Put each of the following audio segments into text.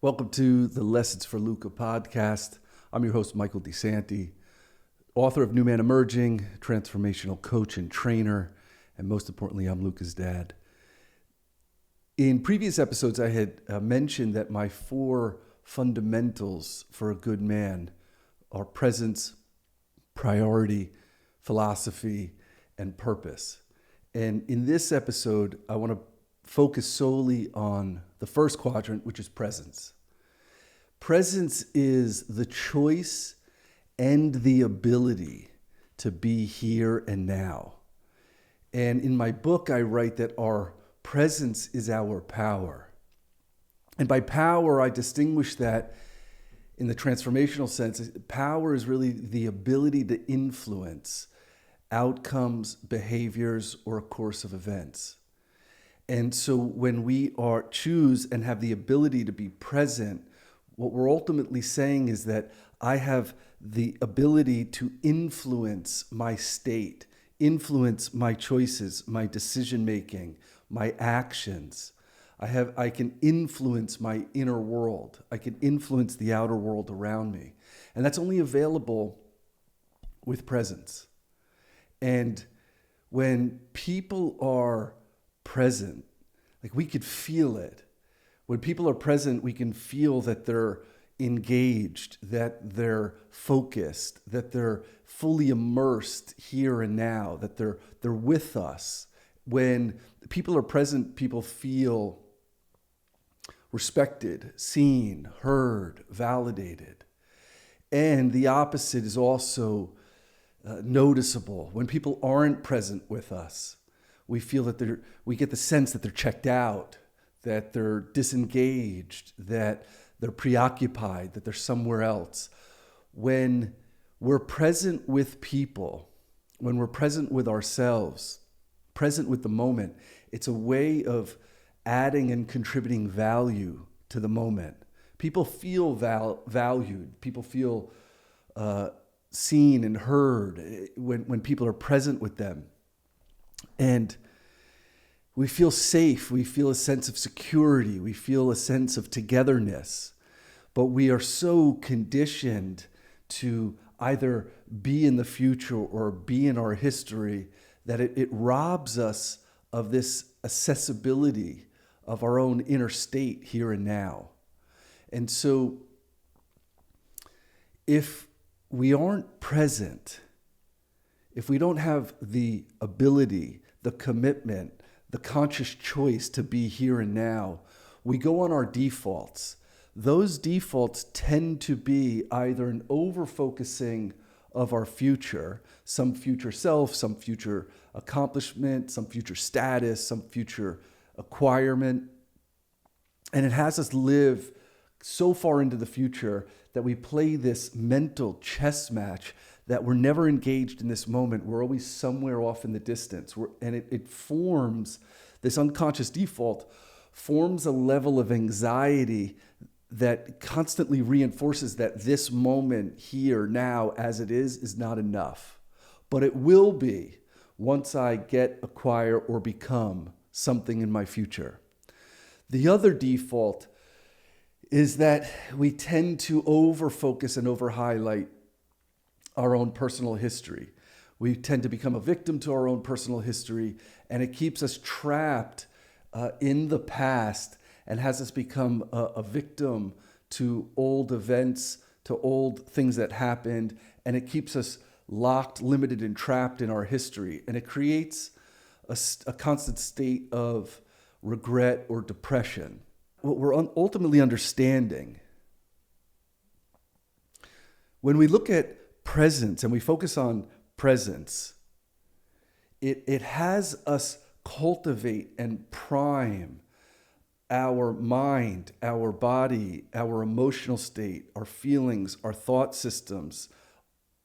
Welcome to the Lessons for Luca podcast. I'm your host, Michael De Santi, author of New Man Emerging, transformational coach and trainer, and most importantly, I'm Luca's dad. In previous episodes, I had mentioned that my 4 fundamentals for a good man are presence, priority, philosophy, and purpose. And in this episode, I want to focus solely on the first quadrant, which is presence. Presence is the choice and the ability to be here and now. And in my book, I write that our presence is our power. And by power, I distinguish that in the transformational sense. Power is really the ability to influence outcomes, behaviors, or a course of events. And so when we choose and have the ability to be present, what we're ultimately saying is that I have the ability to influence my state, influence my choices, my decision-making, my actions. I can influence my inner world. I can influence the outer world around me. And that's only available with presence. And when people are present, like we could feel it. When people are present, we can feel that they're engaged, that they're focused, that they're fully immersed here and now, that they're with us. When people are present, people feel respected, seen, heard, validated. And the opposite is also noticeable. When people aren't present with us, we feel that we get the sense that they're checked out, that they're disengaged, that they're preoccupied, that they're somewhere else. When we're present with people, when we're present with ourselves, present with the moment, it's a way of adding and contributing value to the moment. People feel valued. People feel seen and heard when people are present with them. And we feel safe, we feel a sense of security, we feel a sense of togetherness, but we are so conditioned to either be in the future or be in our history that it robs us of this accessibility of our own inner state here and now. And so if we aren't present, if we don't have the ability, the commitment, the conscious choice to be here and now, we go on our defaults. Those defaults tend to be either an over-focusing of our future, some future self, some future accomplishment, some future status, some future acquirement. And it has us live so far into the future that we play this mental chess match that we're never engaged in this moment. We're always somewhere off in the distance. And it forms, this unconscious default forms a level of anxiety that constantly reinforces that this moment here, now, as it is not enough. But it will be once I acquire, or become something in my future. The other default is that we tend to over-focus and over-highlight our own personal history. We tend to become a victim to our own personal history, and it keeps us trapped in the past and has us become a victim to old events, to old things that happened, and it keeps us locked, limited, and trapped in our history. And it creates a constant state of regret or depression. What we're ultimately understanding, when we look at presence and we focus on presence, it has us cultivate and prime our mind, our body, our emotional state, our feelings, our thought systems,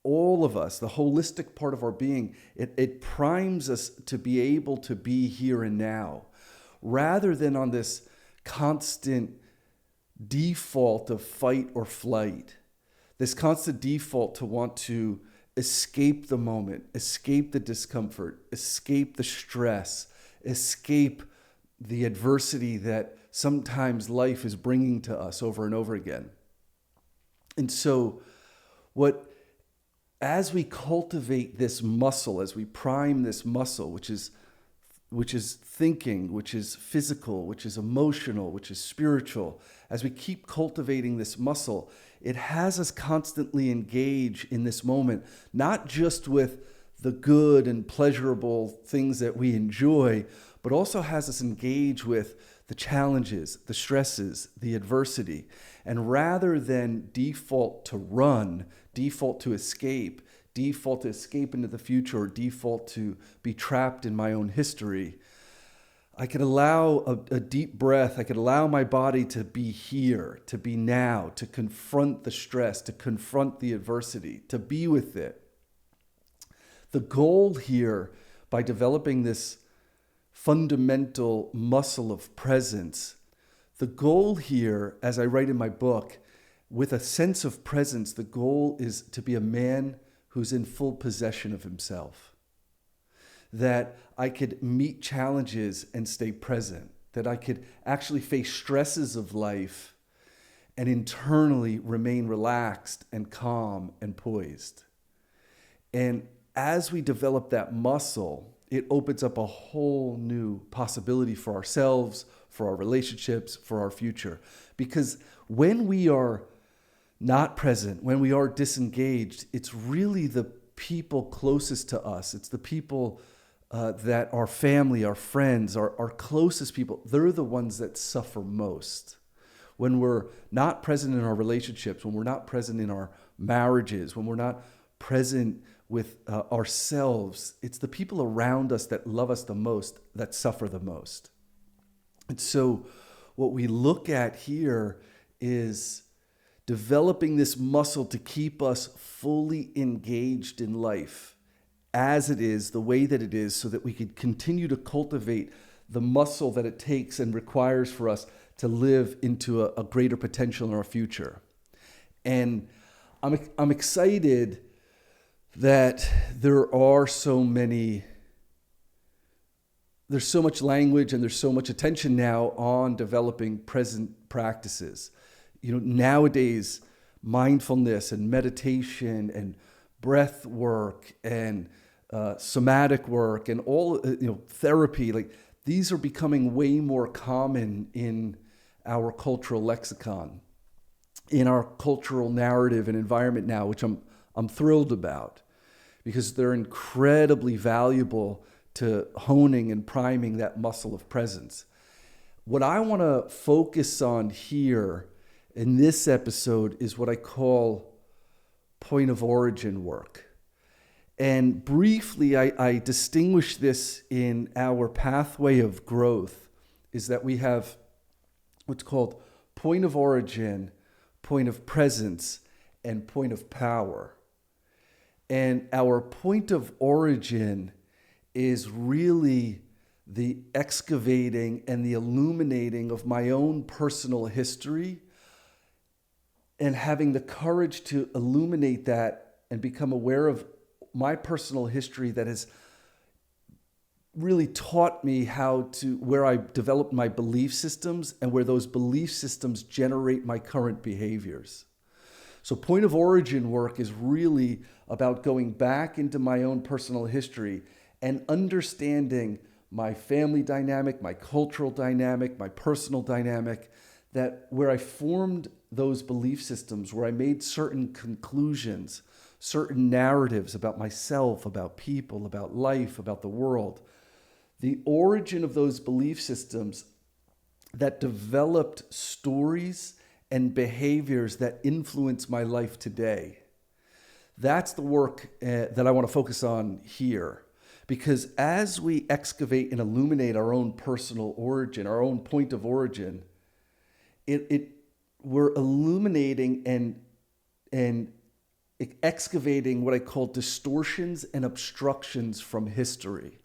all of us, the holistic part of our being. It primes us to be able to be here and now, rather than on this constant default of fight or flight. This constant default to want to escape the moment, escape the discomfort, escape the stress, escape the adversity that sometimes life is bringing to us over and over again. And so as we cultivate this muscle, as we prime this muscle, which is thinking, which is physical, which is emotional, which is spiritual, as we keep cultivating this muscle, it has us constantly engage in this moment, not just with the good and pleasurable things that we enjoy, but also has us engage with the challenges, the stresses, the adversity. And rather than default to run, default to escape into the future, or default to be trapped in my own history, I could allow a deep breath. I could allow my body to be here, to be now, to confront the stress, to confront the adversity, to be with it. The goal here, by developing this fundamental muscle of presence, the goal here, as I write in my book, with a sense of presence, the goal is to be a man who's in full possession of himself. That I could meet challenges and stay present. That I could actually face stresses of life and internally remain relaxed and calm and poised. And as we develop that muscle, it opens up a whole new possibility for ourselves, for our relationships, for our future. Because when we are not present, when we are disengaged, it's really the people closest to us. It's the people that our family, our friends, our closest people, they're the ones that suffer most. When we're not present in our relationships, when we're not present in our marriages, when we're not present with ourselves, it's the people around us that love us the most that suffer the most. And so what we look at here is developing this muscle to keep us fully engaged in life as it is, the way that it is, so that we could continue to cultivate the muscle that it takes and requires for us to live into a greater potential in our future. And I'm excited that there's so much language and there's so much attention now on developing present practices. Nowadays, mindfulness and meditation and breath work and somatic work and all, therapy, like these are becoming way more common in our cultural lexicon, in our cultural narrative and environment now, which I'm thrilled about, because they're incredibly valuable to honing and priming that muscle of presence. What I want to focus on here in this episode is what I call point of origin work. And briefly, I distinguish this in our pathway of growth, is that we have what's called point of origin, point of presence, and point of power. And our point of origin is really the excavating and the illuminating of my own personal history, and having the courage to illuminate that and become aware of my personal history that has really taught me where I developed my belief systems and where those belief systems generate my current behaviors. So point of origin work is really about going back into my own personal history and understanding my family dynamic, my cultural dynamic, my personal dynamic, that where I formed those belief systems, where I made certain conclusions, certain narratives about myself, about people, about life, about the world, the origin of those belief systems that developed stories and behaviors that influence my life today. That's the work that I want to focus on here. Because as we excavate and illuminate our own personal origin, our own point of origin, we're illuminating and excavating what I call distortions and obstructions from history.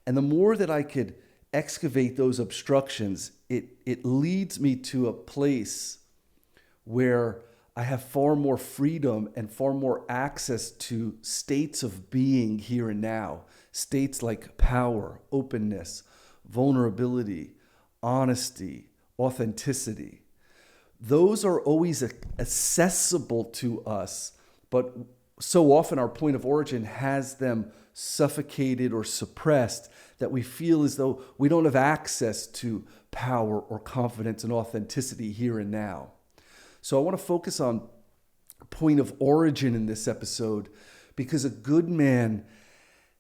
And the more that I could excavate those obstructions, it leads me to a place where I have far more freedom and far more access to states of being here and now. States like power, openness, vulnerability, honesty, authenticity. Those are always accessible to us, but so often our point of origin has them suffocated or suppressed that we feel as though we don't have access to power or confidence and authenticity here and now. So I want to focus on point of origin in this episode because a good man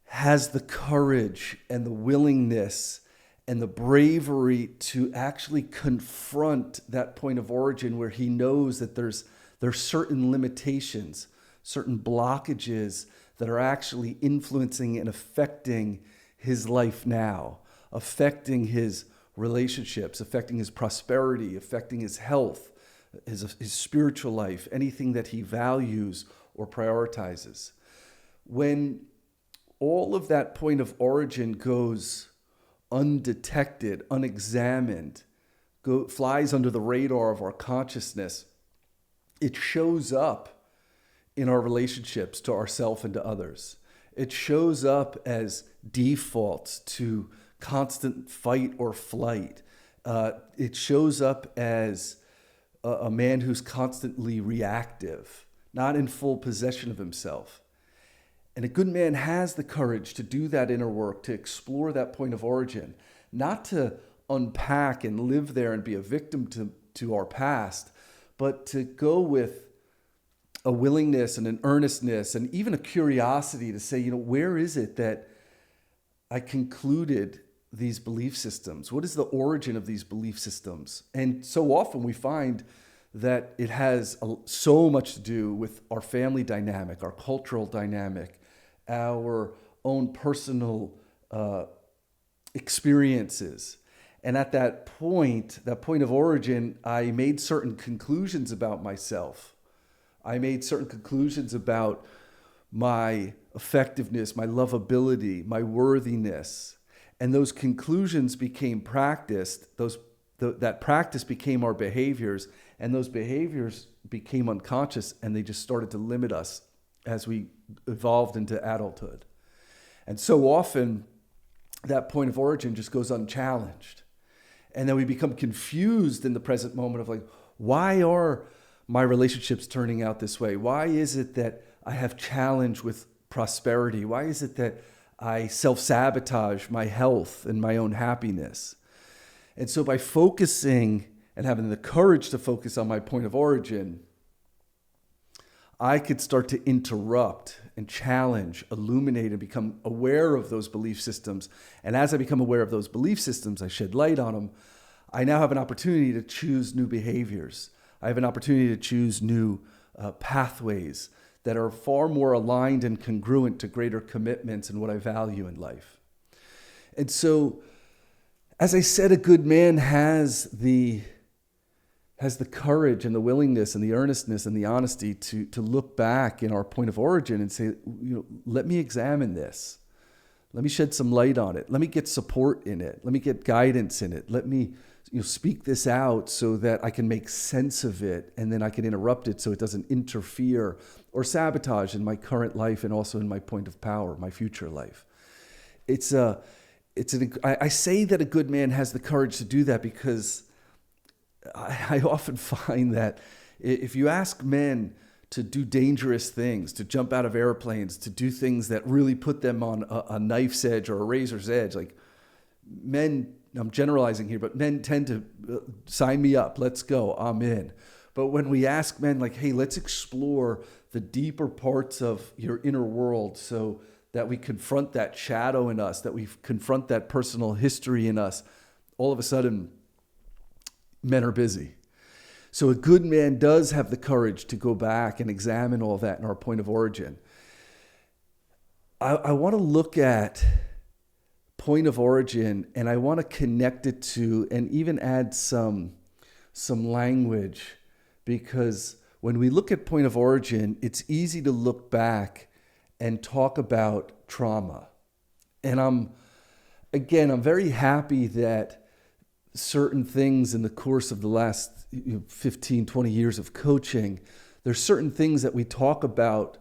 has the courage and the willingness and the bravery to actually confront that point of origin where he knows that there's certain limitations, certain blockages that are actually influencing and affecting his life now, affecting his relationships, affecting his prosperity, affecting his health, his spiritual life, anything that he values or prioritizes. When all of that point of origin goes undetected, unexamined, flies under the radar of our consciousness, it shows up in our relationships to ourselves and to others. It shows up as defaults to constant fight or flight. It shows up as a man who's constantly reactive, not in full possession of himself. And a good man has the courage to do that inner work, to explore that point of origin, not to unpack and live there and be a victim to our past, but to go with a willingness and an earnestness and even a curiosity to say, where is it that I concluded these belief systems? What is the origin of these belief systems? And so often we find that it has so much to do with our family dynamic, our cultural dynamic, our own personal experiences. And at that point of origin, I made certain conclusions about myself. I made certain conclusions about my effectiveness, my lovability, my worthiness. And those conclusions became practiced. That practice became our behaviors, and those behaviors became unconscious, and they just started to limit us as we evolved into adulthood. And so often, that point of origin just goes unchallenged. And then we become confused in the present moment of why are my relationships turning out this way? Why is it that I have challenge with prosperity? Why is it that I self-sabotage my health and my own happiness? And so by focusing and having the courage to focus on my point of origin, I could start to interrupt and challenge, illuminate, and become aware of those belief systems. And as I become aware of those belief systems, I shed light on them. I now have an opportunity to choose new behaviors. I have an opportunity to choose new pathways that are far more aligned and congruent to greater commitments and what I value in life. And so, as I said, a good man has the courage and the willingness and the earnestness and the honesty to look back in our point of origin and say, let me examine this. Let me shed some light on it. Let me get support in it. Let me get guidance in it. Let me speak this out so that I can make sense of it, and then I can interrupt it so it doesn't interfere or sabotage in my current life and also in my point of power, my future life. I say that a good man has the courage to do that because I often find that if you ask men to do dangerous things, to jump out of airplanes, to do things that really put them on a knife's edge or a razor's edge, men, I'm generalizing here, but men tend to sign me up, let's go, I'm in. But when we ask men hey, let's explore the deeper parts of your inner world so that we confront that shadow in us, that we confront that personal history in us, all of a sudden, men are busy. So a good man does have the courage to go back and examine all that in our point of origin. I want to look at point of origin, and I want to connect it to and even add some language, because when we look at point of origin, it's easy to look back and talk about trauma. And I'm very happy that certain things in the course of the last 15, 20 years of coaching, there's certain things that we talk about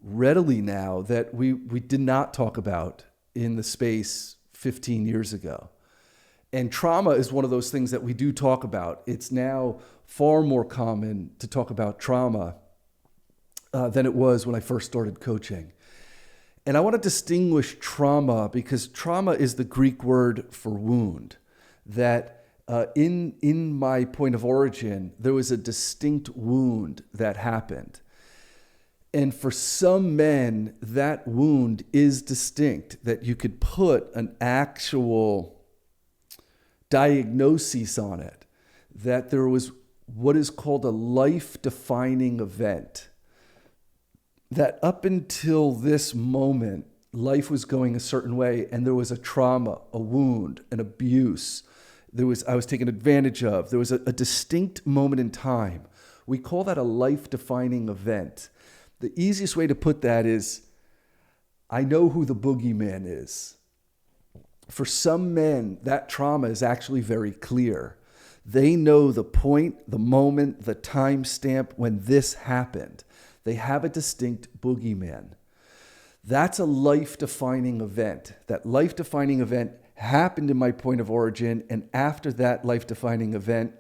readily now that we did not talk about in the space 15 years ago. And trauma is one of those things that we do talk about. It's now far more common to talk about trauma than it was when I first started coaching. And I want to distinguish trauma because trauma is the Greek word for wound. That in my point of origin, there was a distinct wound that happened. And for some men, that wound is distinct, that you could put an actual diagnosis on it, that there was what is called a life-defining event. That up until this moment, life was going a certain way, and there was a trauma, a wound, an abuse. I was taken advantage of. There was a distinct moment in time. We call that a life-defining event. The easiest way to put that is, I know who the boogeyman is. For some men, that trauma is actually very clear. They know the point, the moment, the time stamp when this happened. They have a distinct boogeyman. That's a life-defining event. That life-defining event happened in my point of origin, and after that life-defining event,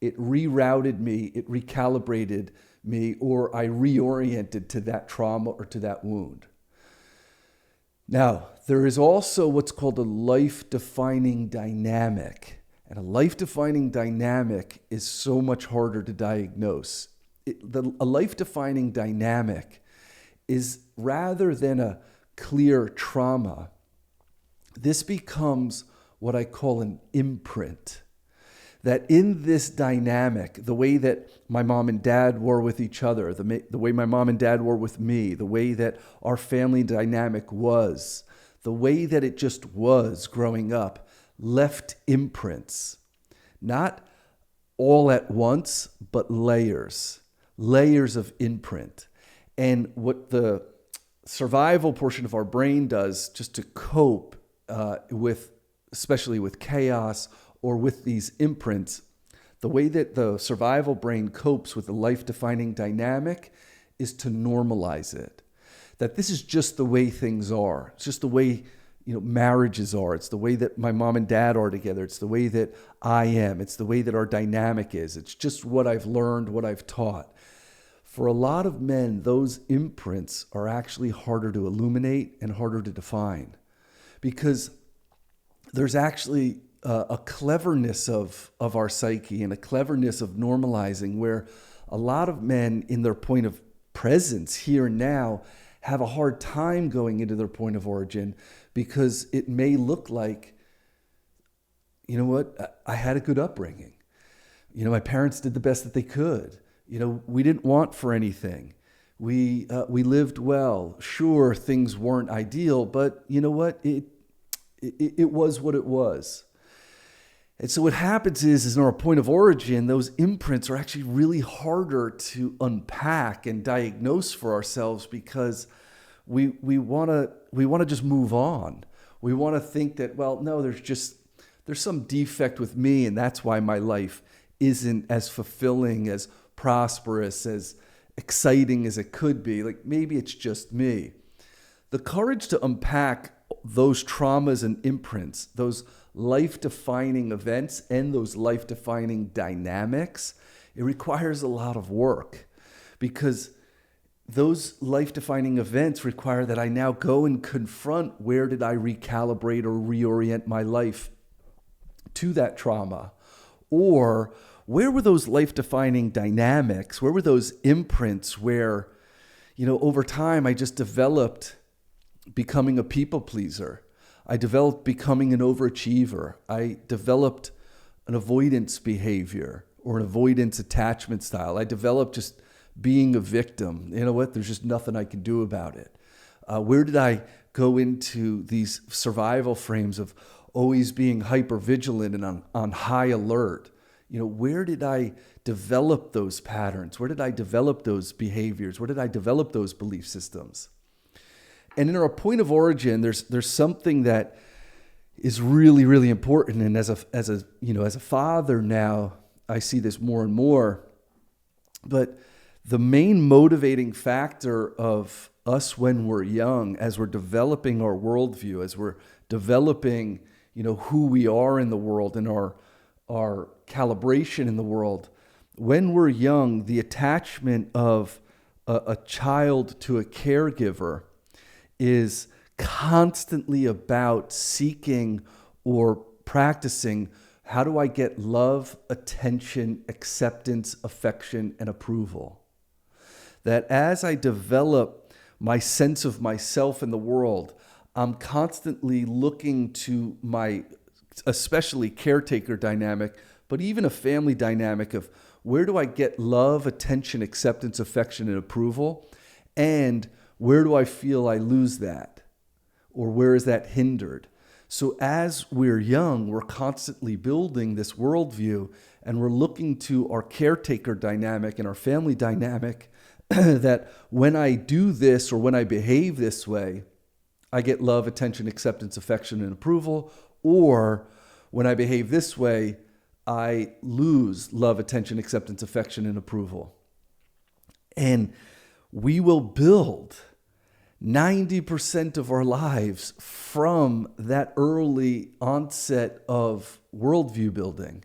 it rerouted me, it recalibrated me, or I reoriented to that trauma or to that wound. Now, there is also what's called a life-defining dynamic. And a life-defining dynamic is so much harder to diagnose. A life-defining dynamic is, rather than a clear trauma, this becomes what I call an imprint. That in this dynamic, the way that my mom and dad were with each other, the way my mom and dad were with me, the way that our family dynamic was, the way that it just was growing up, left imprints. Not all at once, but layers of imprint. And what the survival portion of our brain does just to cope especially with chaos or with these imprints, the way that the survival brain copes with the life-defining dynamic is to normalize it. That this is just the way things are. It's just the way, marriages are. It's the way that my mom and dad are together. It's the way that I am. It's the way that our dynamic is. It's just what I've learned, what I've taught. For a lot of men, those imprints are actually harder to illuminate and harder to define, because there's actually a cleverness of our psyche and a cleverness of normalizing, where a lot of men in their point of presence here and now have a hard time going into their point of origin, because it may look like, I had a good upbringing. My parents did the best that they could. We didn't want for anything. We lived well. Sure, things weren't ideal, but you know what? It was what it was. And so what happens is in our point of origin, those imprints are actually really harder to unpack and diagnose for ourselves, because we want to just move on. We want to think that, well, no, there's some defect with me, and that's why my life isn't as fulfilling, as prosperous, as exciting as it could be. Like, maybe it's just me. The courage to unpack those traumas and imprints, those life-defining events and those life-defining dynamics, it requires a lot of work, because those life-defining events require that I now go and confront, where did I recalibrate or reorient my life to that trauma? Or where were those life-defining dynamics? Where were those imprints where, over time I just developed becoming a people pleaser. I developed becoming an overachiever. I developed an avoidance behavior or an avoidance attachment style. I developed just being a victim. You know what? There's just nothing I can do about it. Where did I go into these survival frames of always being hyper vigilant and on high alert? Where did I develop those patterns? Where did I develop those behaviors? Where did I develop those belief systems? And in our point of origin, there's something that is really, really important. And as a father now, I see this more and more. But the main motivating factor of us when we're young, as we're developing our worldview, as we're developing, who we are in the world and our calibration in the world. When we're young, the attachment of a child to a caregiver is constantly about seeking or practicing, how do I get love, attention, acceptance, affection, and approval? That as I develop my sense of myself in the world, I'm constantly looking to my, especially caretaker dynamic, but even a family dynamic of where do I get love, attention, acceptance, affection, and approval? And where do I feel I lose that? Or where is that hindered? So as we're young, we're constantly building this worldview, and we're looking to our caretaker dynamic and our family dynamic that when I do this or when I behave this way, I get love, attention, acceptance, affection, and approval. Or when I behave this way, I lose love, attention, acceptance, affection, and approval. And we will build 90% of our lives from that early onset of worldview building.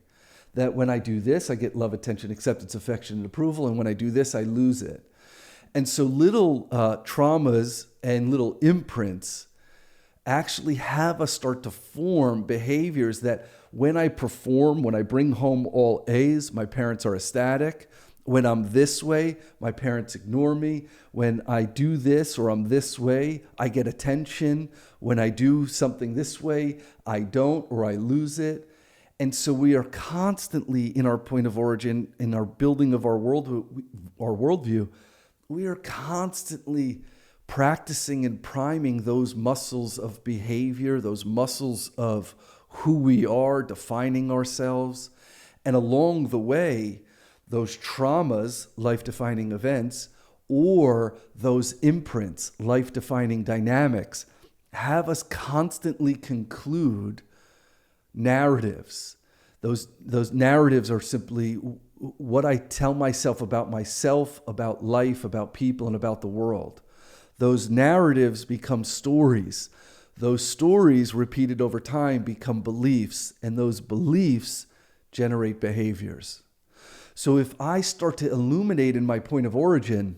That when I do this, I get love, attention, acceptance, affection, and approval. And when I do this, I lose it. And so little traumas and little imprints actually have us start to form behaviors that when I perform, when I bring home all A's, my parents are ecstatic. When I'm this way, my parents ignore me. When I do this or I'm this way, I get attention. When I do something this way, I don't, or I lose it. And so we are constantly in our point of origin, in our building of our worldview, we are constantly practicing and priming those muscles of behavior, those muscles of who we are, defining ourselves. And along the way, those traumas, life-defining events, or those imprints, life-defining dynamics, have us constantly conclude narratives. Those narratives are simply what I tell myself, about life, about people, and about the world. Those narratives become stories. Those stories repeated over time become beliefs, and those beliefs generate behaviors. So if I start to illuminate in my point of origin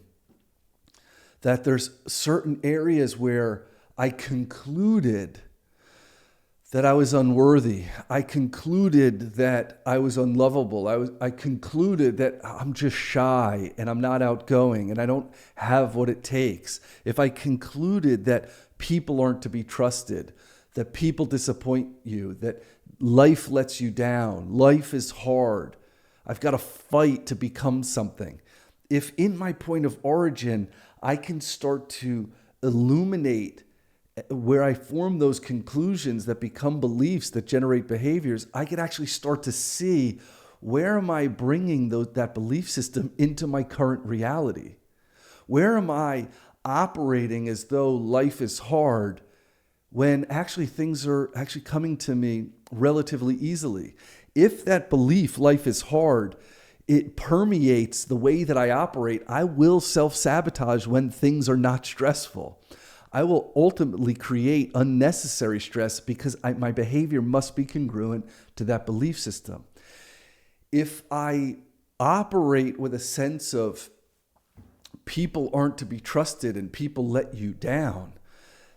that there's certain areas where I concluded that I was unworthy, I concluded that I was unlovable, I concluded that I'm just shy and I'm not outgoing and I don't have what it takes. If I concluded that people aren't to be trusted, that people disappoint you, that life lets you down, life is hard, I've got to fight to become something. If in my point of origin, I can start to illuminate where I form those conclusions that become beliefs that generate behaviors, I can actually start to see where am I bringing that belief system into my current reality? Where am I operating as though life is hard when actually things are actually coming to me relatively easily? If that belief, life is hard, it permeates the way that I operate, I will self-sabotage when things are not stressful. I will ultimately create unnecessary stress because my behavior must be congruent to that belief system. If I operate with a sense of people aren't to be trusted and people let you down,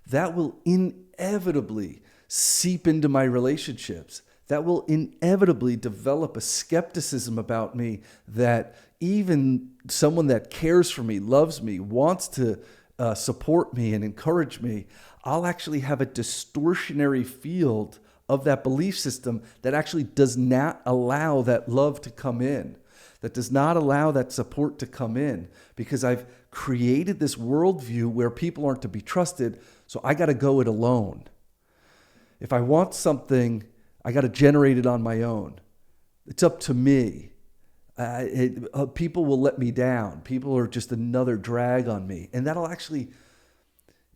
that will inevitably seep into my relationships. That will inevitably develop a skepticism about me that even someone that cares for me, loves me, wants to support me and encourage me, I'll actually have a distortionary field of that belief system that actually does not allow that love to come in, that does not allow that support to come in, because I've created this worldview where people aren't to be trusted, so I got to go it alone. If I want something, I got to generate it on my own. It's up to me. People will let me down. People are just another drag on me. And that'll actually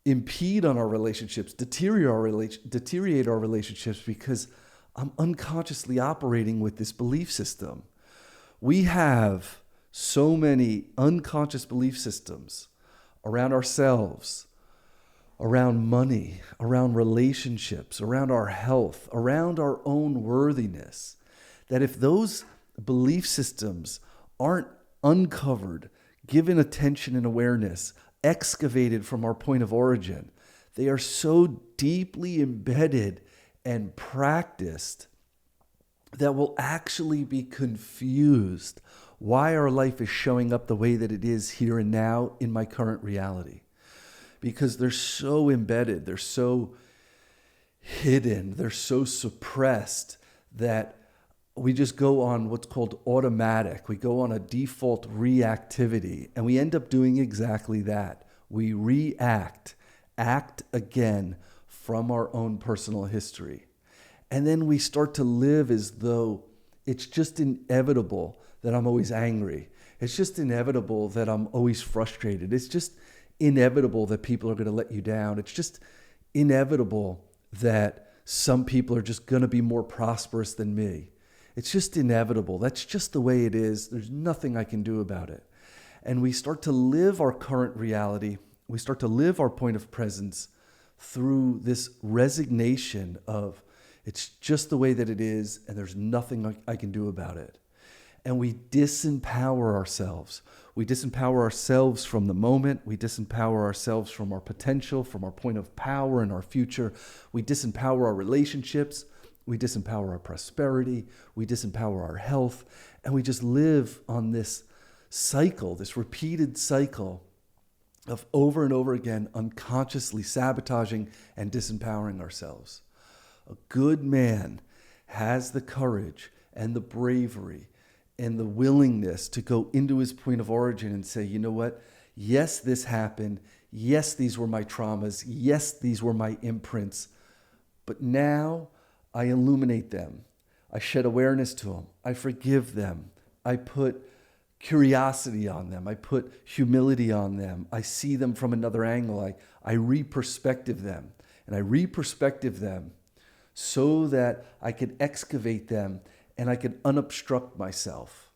impede on our relationships, deteriorate our relationships, because I'm unconsciously operating with this belief system. We have so many unconscious belief systems around ourselves, around money, around relationships, around our health, around our own worthiness, that if those belief systems aren't uncovered, given attention and awareness, excavated from our point of origin, they are so deeply embedded and practiced that we'll actually be confused why our life is showing up the way that it is here and now in my current reality. Because they're so embedded, they're so hidden, they're so suppressed that we just go on what's called automatic. We go on a default reactivity, and we end up doing exactly that. We react, act again from our own personal history. And then we start to live as though it's just inevitable that I'm always angry. It's just inevitable that I'm always frustrated. It's just inevitable that people are going to let you down. It's just inevitable that some people are just going to be more prosperous than me. It's just inevitable. That's just the way it is. There's nothing I can do about it. And we start to live our current reality. We start to live our point of presence through this resignation of it's just the way that it is, and there's nothing I can do about it. And we disempower ourselves. We disempower ourselves from the moment. We disempower ourselves from our potential, from our point of power in our future. We disempower our relationships. We disempower our prosperity. We disempower our health. And we just live on this cycle, this repeated cycle of over and over again unconsciously sabotaging and disempowering ourselves. A good man has the courage and the bravery and the willingness to go into his point of origin and say, you know what? Yes, this happened. Yes, these were my traumas. Yes, these were my imprints. But now I illuminate them. I shed awareness to them. I forgive them. I put curiosity on them. I put humility on them. I see them from another angle. I re-perspective them. And I re-perspective them so that I could excavate them and I could unobstruct myself.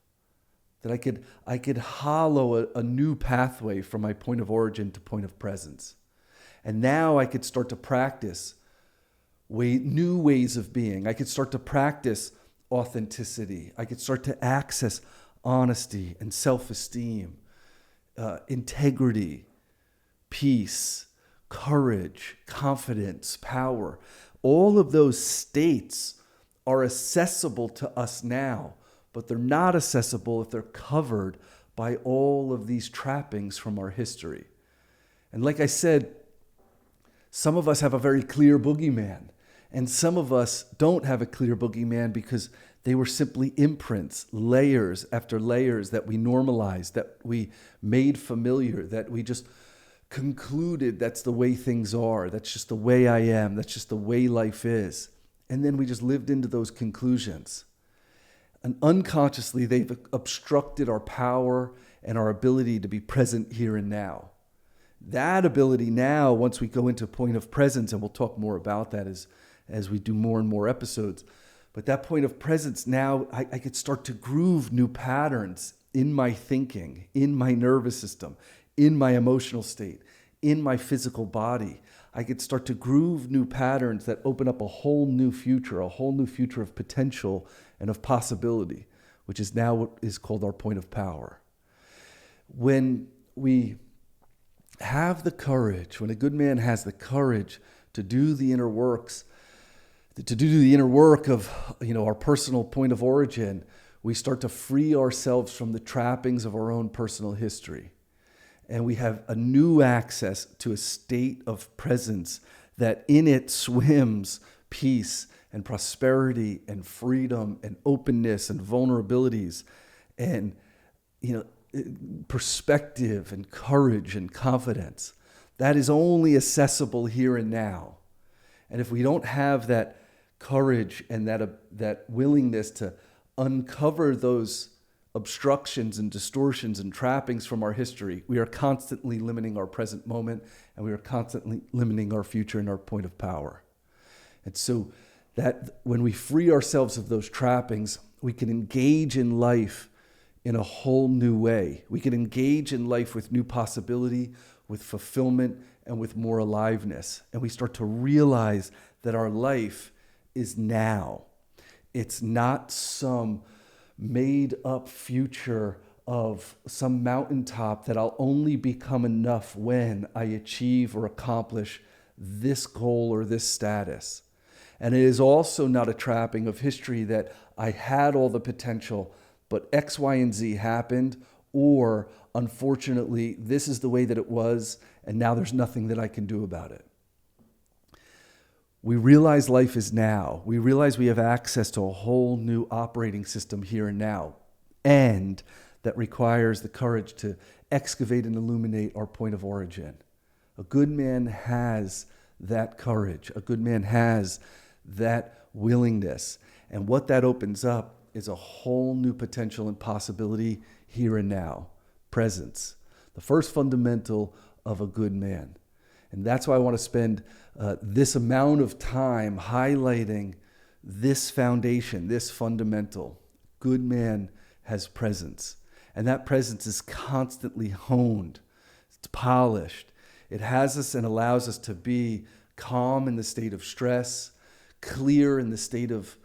That I could hollow a new pathway from my point of origin to point of presence. And now I could start to practice new ways of being. I could start to practice authenticity. I could start to access honesty and self-esteem, integrity, peace, courage, confidence, power. All of those states are accessible to us now, but they're not accessible if they're covered by all of these trappings from our history. And like I said, some of us have a very clear boogeyman, and some of us don't have a clear boogeyman because they were simply imprints, layers after layers that we normalized, that we made familiar, that we just concluded that's the way things are. That's just the way I am. That's just the way life is. And then we just lived into those conclusions. And unconsciously, they've obstructed our power and our ability to be present here and now. That ability now, once we go into a point of presence, and we'll talk more about that as we do more and more episodes, but that point of presence now, I could start to groove new patterns in my thinking, in my nervous system, in my emotional state, in my physical body. I could start to groove new patterns that open up a whole new future of potential and of possibility, which is now what is called our point of power. When we have the courage, when a good man has the courage to do the inner works, to do the inner work of our personal point of origin, we start to free ourselves from the trappings of our own personal history. And we have a new access to a state of presence that in it swims peace and prosperity and freedom and openness and vulnerabilities and perspective and courage and confidence. That is only accessible here and now. And if we don't have that courage and that willingness to uncover those obstructions and distortions and trappings from our history, we are constantly limiting our present moment, and we are constantly limiting our future and our point of power. And so that when we free ourselves of those trappings, we can engage in life in a whole new way. We can engage in life with new possibility, with fulfillment, and with more aliveness. And we start to realize that our life is now. It's not some made up future of some mountaintop that I'll only become enough when I achieve or accomplish this goal or this status. And it is also not a trapping of history that I had all the potential, but X, Y, and Z happened, or unfortunately, this is the way that it was, and now there's nothing that I can do about it. We realize life is now. We realize we have access to a whole new operating system here and now, and that requires the courage to excavate and illuminate our point of origin. A good man has that courage. A good man has that willingness. And what that opens up is a whole new potential and possibility here and now. Presence. The first fundamental of a good man. And that's why I want to spend this amount of time highlighting this foundation, this fundamental. Good man has presence. And that presence is constantly honed. It's polished. It has us and allows us to be calm in the state of stress, clear in the state of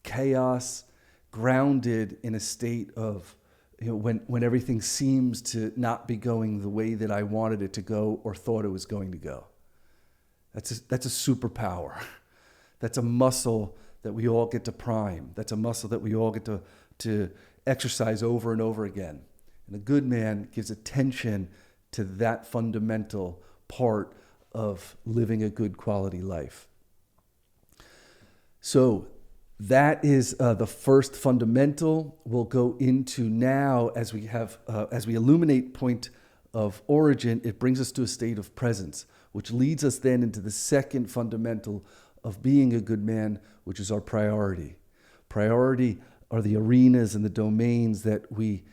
chaos, grounded in a state of when everything seems to not be going the way that I wanted it to go or thought it was going to go. That's a superpower. That's a muscle that we all get to prime. That's a muscle that we all get to exercise over and over again. And a good man gives attention to that fundamental part of living a good quality life. So that is the first fundamental. We'll go into now as we illuminate point of origin. It brings us to a state of presence, which leads us then into the second fundamental of being a good man, which is our priority. Priority are the arenas and the domains that we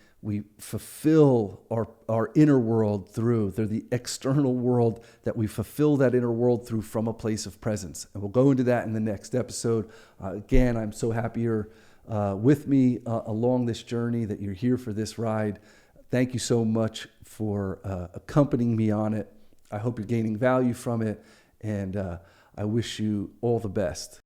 fulfill our inner world through. They're the external world that we fulfill that inner world through from a place of presence. And we'll go into that in the next episode. Again, I'm so happy you're with me along this journey, that you're here for this ride. Thank you so much for accompanying me on it. I hope you're gaining value from it, and I wish you all the best.